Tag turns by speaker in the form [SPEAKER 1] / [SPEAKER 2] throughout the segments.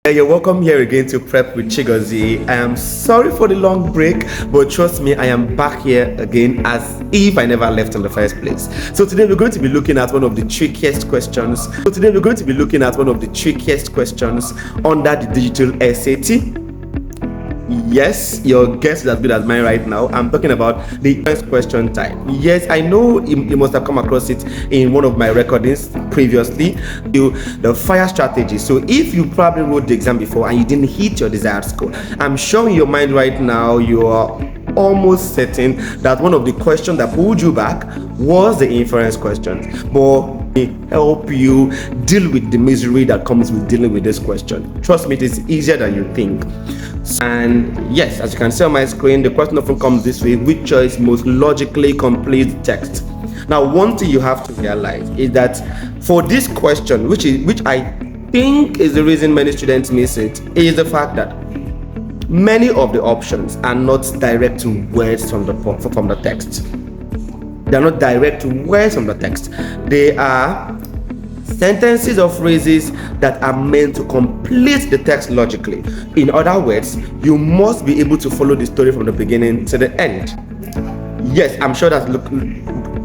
[SPEAKER 1] You're welcome here again to Prep with Chigozie. I am sorry for the long break, but trust me, I am back here again as if I never left in the first place. So today we're going to be looking at one of the trickiest questions. Under the digital SAT. Yes, your guess is as good as mine right now. I'm talking about the first question type. Yes, I know you must have come across it in one of my recordings previously, the fire strategy. So if you probably wrote the exam before and you didn't hit your desired score, I'm sure in your mind right now you are almost certain that one of the questions that pulled you back was the inference question. But help you deal with the misery that comes with dealing with this question. Trust me, it is easier than you think. And yes, as you can see on my screen, the question often comes this way: which choice most logically completes text? Now, one thing you have to realize is that for this question, which I think is the reason many students miss it, is the fact that many of the options are not direct to words from the text. They are not direct to words from the text. They are sentences or phrases that are meant to complete the text logically. In other words, you must be able to follow the story from the beginning to the end. Yes, I'm sure that's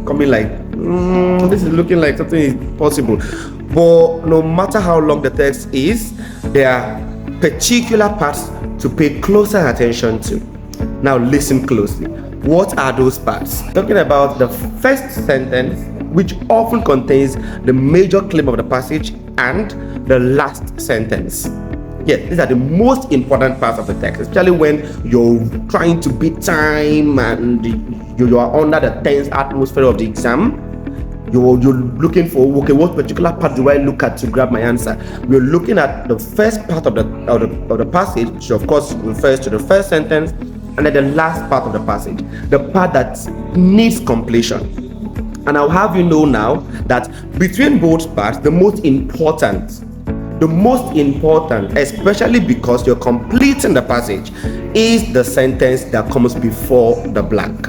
[SPEAKER 1] coming like this is looking like something is possible. But no matter how long the text is, there are particular parts to pay closer attention to. Now listen closely. What are those parts? Talking about the first sentence, which often contains the major claim of the passage, and the last sentence. Yes, these are the most important parts of the text, especially when you're trying to beat time and you are under the tense atmosphere of the exam. You're looking for, okay, what particular part do I look at to grab my answer? We're looking at the first part of the passage, which of course refers to the first sentence, and then the last part of the passage, the part that needs completion. And I'll have you know now that between both parts, the most important, especially because you're completing the passage, is the sentence that comes before the blank.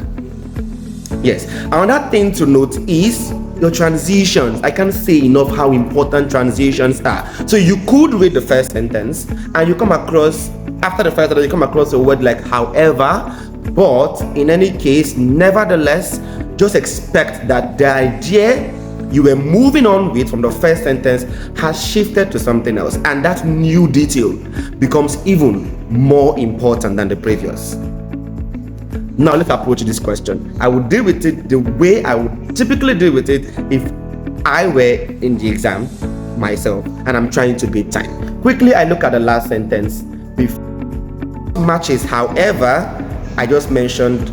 [SPEAKER 1] Yes, another thing to note is your transitions. I can't say enough how important transitions are. So you could read the first sentence and you come across, after the first sentence, you come across a word like however, but in any case, nevertheless, just expect that the idea you were moving on with from the first sentence has shifted to something else, and that new detail becomes even more important than the previous. Now let's approach this question. I would deal with it the way I would typically deal with it if I were in the exam myself and I'm trying to beat time. Quickly, I look at the last sentence. Before matches, however, I just mentioned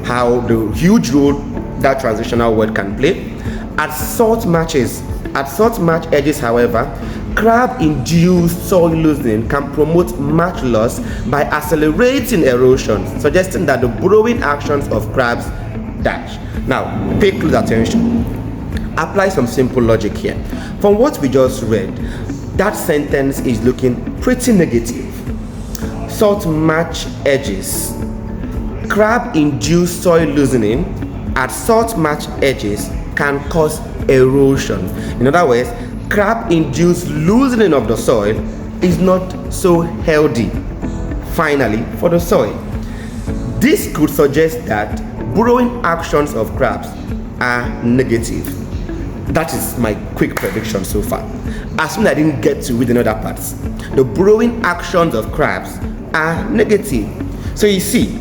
[SPEAKER 1] how the huge role that transitional word can play. At salt match edges, however, crab-induced soil loosening can promote match loss by accelerating erosion, suggesting that the burrowing actions of crabs dash. Now, pay close attention. Apply some simple logic here. From what we just read, that sentence is looking pretty negative. Salt match edges. Crab-induced soil loosening at salt match edges can cause erosion. In other words, crab-induced loosening of the soil is not so healthy, finally, for the soil. This could suggest that burrowing actions of crabs are negative. That is my quick prediction so far. Assuming I didn't get to read another parts. The burrowing actions of crabs are negative. So you see,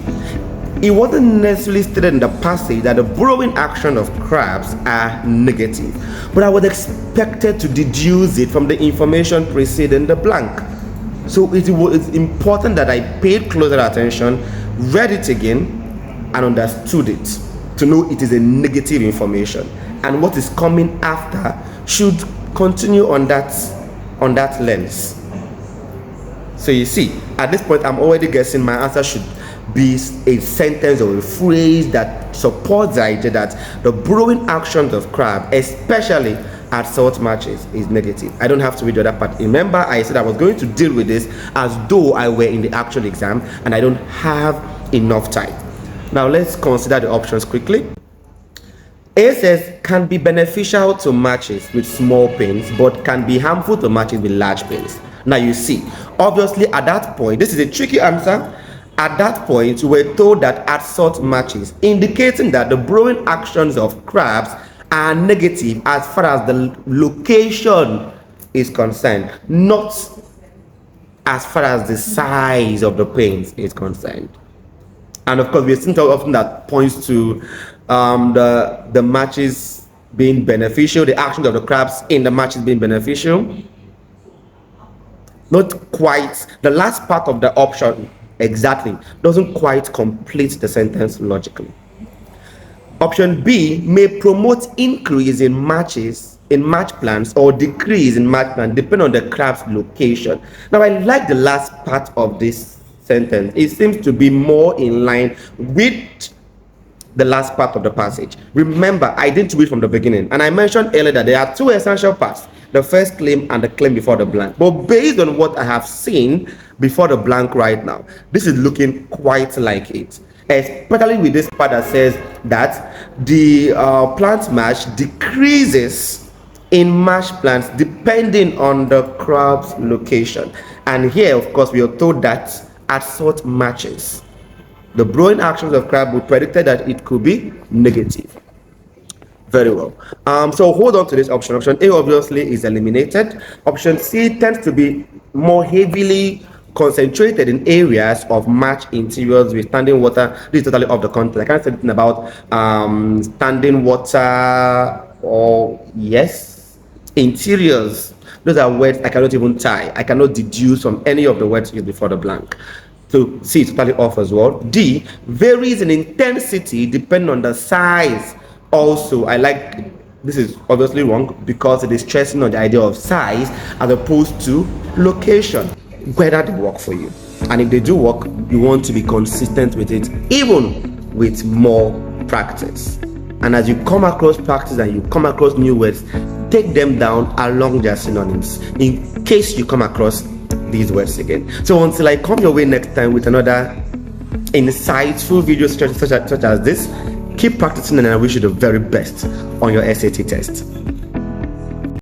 [SPEAKER 1] it wasn't necessarily stated in the passage that the burrowing action of crabs are negative, but I was expected to deduce it from the information preceding the blank. So it's important that I paid closer attention, read it again, and understood it to know it is a negative information, and what is coming after should continue on that lens. So you see, at this point, I'm already guessing my answer should be a sentence or a phrase that supports the idea that the burrowing actions of crab, especially at salt matches, is negative. I don't have to read the other part. Remember, I said I was going to deal with this as though I were in the actual exam and I don't have enough time. Now let's consider the options quickly. A says can be beneficial to matches with small pins but can be harmful to matches with large pins. Now you see, obviously at that point, this is a tricky answer. At that point, we were told that at-sort matches, indicating that the borrowing actions of crabs are negative as far as the location is concerned, not as far as the size of the panes is concerned. And of course, we've seen often that points to the matches being beneficial, the actions of the crabs in the matches being beneficial. Not quite, the last part of the option exactly doesn't quite complete the sentence logically. Option B may promote increase in matches in match plans or decrease in match plan depending on the crab's location. Now I like the last part of this sentence. It seems to be more in line with the last part of the passage. Remember, I didn't read from the beginning, and I mentioned earlier that there are two essential parts: the first claim and the claim before the blank. But based on what I have seen before the blank right now, this is looking quite like it, especially with this part that says that the plant match decreases in match plants depending on the crab's location. And here, of course, we are told that at-sort matches. The borrowing actions of crab were predicted that it could be negative. Very well. So hold on to this option. Option A obviously is eliminated. Option C tends to be more heavily concentrated in areas of match interiors with standing water. This is totally off the context. I can't say anything about standing water or yes, interiors. Those are words I cannot even tie. I cannot deduce from any of the words used before the blank. So C is totally off as well. D varies in intensity depending on the size. Also, I like, this is obviously wrong because it is stressing on the idea of size as opposed to location, whether they work for you. And if they do work, you want to be consistent with it, even with more practice. And as you come across practice and you come across new words, take them down along their synonyms in case you come across these words again. So until I come your way next time with another insightful video such as this, keep practicing, and I wish you the very best on your SAT test.